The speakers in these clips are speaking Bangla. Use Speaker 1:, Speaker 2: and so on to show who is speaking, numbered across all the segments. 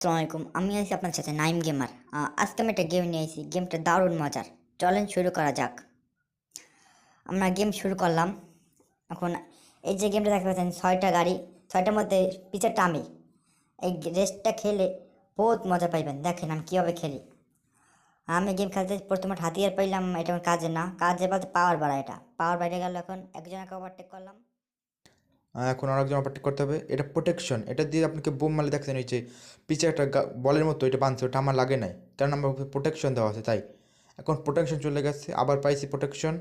Speaker 1: আসসালামু আলাইকুম। আমি আছি আপনার সাথে নাইম গেমার। আজকে আমি একটা গেম নিয়ে এসেছি। গেমটা দারুণ মজার। চলেন শুরু করা যাক। আমরা গেম শুরু করলাম। এখন এই যে গেমটা দেখতে পাচ্ছেন 6টা গাড়ি, 6টার মধ্যে পিছেরটা আমি। এই রেসটা খেলে বহুত মজা পাইবেন। দেখেন আমি কীভাবে খেলি। আমি গেম খেলতে প্রথমে হাতিয়ার পাইলাম, এটা আমার কাজে না, কাজে বলতে পাওয়ার বাড়া। এটা পাওয়ার বাইরে গেল। এখন একজনকে ওভারটেক করলাম।
Speaker 2: এখন আরেকজন অপারেট করতে হবে। এটা প্রোটেকশন, এটা দিয়ে আপনাকে বোম মারলে দেখছেন এই যে পিছে একটা বলের মতো এটা বাঁধছে, ওটা আমার লাগে নাই, কারণ আমার প্রোটেকশন দেওয়া আছে তাই। এখন প্রোটেকশন চলে গেছে, আবার পাইছি প্রোটেকশন,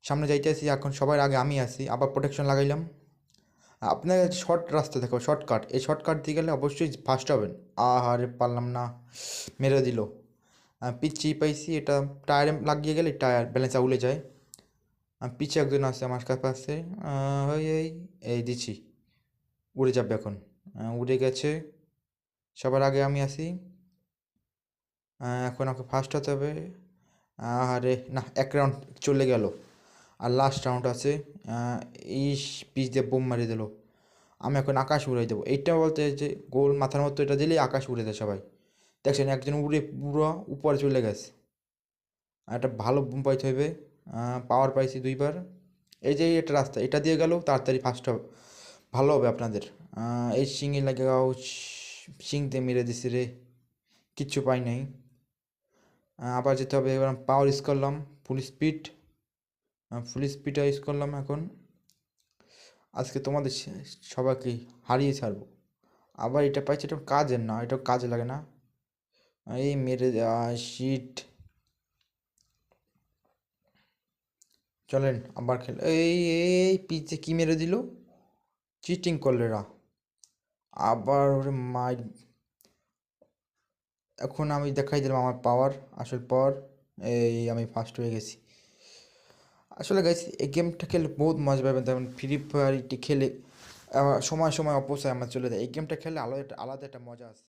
Speaker 2: সামনে যাইতেছি। এখন সবার আগে আমি আসি, আবার প্রোটেকশন লাগাইলাম। আপনার শর্ট রাস্তা দেখো, শর্টকাট, এই শর্টকাট দিয়ে গেলে অবশ্যই ফার্স্ট হবেন। আরে পারলাম না, মেরে দিল। পিচ্ছি পাইছি, এটা টায়ারে লাগিয়ে গেলে টায়ার ব্যালেন্স উলে যায়। পিছে একজন আছে আমার কাছে, এই এই দিচ্ছি, উড়ে যাবে এখন। উড়ে গেছে, সবার আগে আমি আসি। এখন আমাকে ফার্স্ট হতে হবে। আরে না, এক রাউন্ড চলে গেল, আর লাস্ট রাউন্ড আছে। ইস, পিচ দিয়ে বোম মারিয়ে দিল। আমি এখন আকাশ উড়াই দেবো। এইটা বলতে যে গোল মাথার মতো এটা দিলেই আকাশ উড়ে দেয় সবাই। দেখছেন একজন উড়ে পুরো উপরে চলে গেছে। আর একটা ভালো বোম পাইতে হইবে। পাওয়ার পাইছি 2বার। এই যে একটা রাস্তা, এটা দিয়ে গেলেও তাড়াতাড়ি ফার্স্ট হবে, ভালো হবে আপনাদের। এই শিঙে লাগাও, শিং দিয়ে মেরে দিছি রে, কিচ্ছু পাই নাই। আবার যেতে হবে। এবার পাওয়ার ইউজ করলাম, ফুল স্পিড, ফুল স্পিডটা ইউজ করলাম। এখন আজকে তোমাদের সবাইকে হারিয়ে ছাড়বো। আবার এটা পাইছি, এটা কাজের না, এটা কাজে লাগে না। এই মেরে শিট। চলেন আবার খেল। এই এই পিচে কি মেরে দিল, চিটিং করলে এরা। আবার ওরে মাই, এখন আমি দেখাই দিলাম আমার পাওয়ার, আসল পাওয়ার। এই আমি ফার্স্ট হয়ে গেছি। আসলে গাইস এই গেমটা খেলে বহুত মজা পাবেন, তেমন ফ্রি ফায়ারটি খেলে সময় সময় অপচয় আমার চলে যায়। এই গেমটা খেলে আলাদা আলাদা একটা মজা আছে।